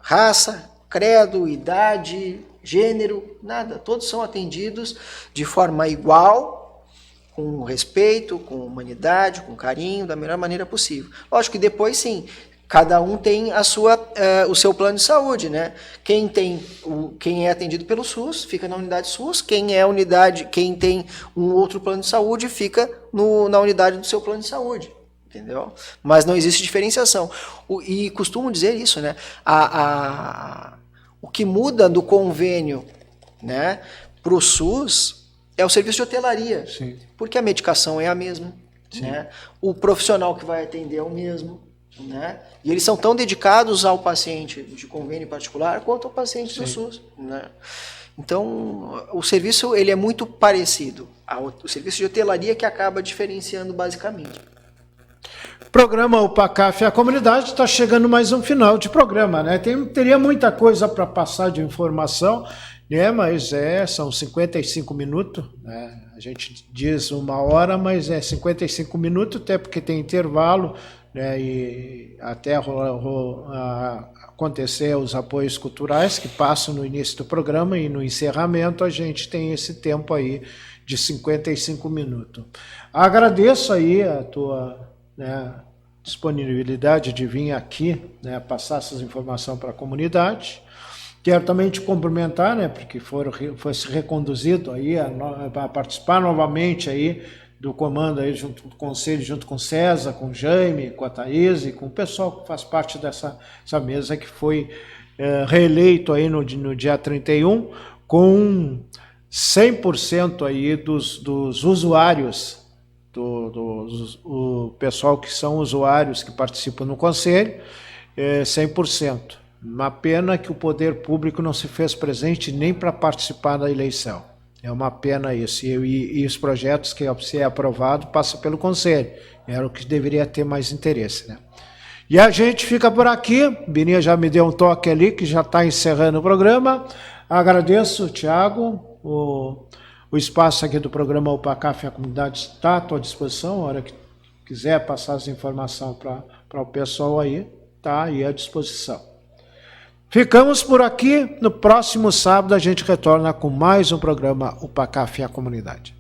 raça, credo, idade, gênero, nada. Todos são atendidos de forma igual, com respeito, com humanidade, com carinho, da melhor maneira possível. Lógico que depois, sim, cada um tem o seu plano de saúde, né? Quem é atendido pelo SUS fica na unidade SUS, quem tem um outro plano de saúde fica na unidade do seu plano de saúde, entendeu? Mas não existe diferenciação. E costumo dizer isso, né? O que muda do convênio, né, para o SUS é o serviço de hotelaria, sim, porque a medicação é a mesma, né? O profissional que vai atender é o mesmo. Né? E eles são tão dedicados ao paciente de convênio particular quanto ao paciente do SUS. Né? Então, o serviço ele é muito parecido. O serviço de hotelaria que acaba diferenciando basicamente. Programa UPA CAF, a comunidade está chegando mais um final de programa, né? Teria muita coisa para passar de informação, né? Mas são 55 minutos, né? A gente diz 1 hora, mas é 55 minutos, até porque tem intervalo, né, e até acontecer os apoios culturais que passam no início do programa e no encerramento a gente tem esse tempo aí de 55 minutos. Agradeço aí a tua, né, disponibilidade de vir aqui, né, passar essas informações para a comunidade. Quero também te cumprimentar, né, porque foi reconduzido aí a participar novamente aí do comando aí junto com o conselho, junto com o César, com o Jaime, com a Thaís e com o pessoal que faz parte dessa mesa que foi reeleito aí no dia 31 com 100% aí dos usuários, o pessoal que são usuários que participam no conselho, 100%. Uma pena que o poder público não se fez presente nem para participar da eleição. É uma pena isso. E os projetos que se é aprovado passam pelo Conselho. Era o que deveria ter mais interesse, né? E a gente fica por aqui. Bininha já me deu um toque ali, que já está encerrando o programa. Agradeço, Tiago. O espaço aqui do programa UPA-CAF e a comunidade está à tua disposição. A hora que quiser passar as informações para o pessoal aí, está aí à disposição. Ficamos por aqui. No próximo sábado a gente retorna com mais um programa UPA-CAF e a comunidade.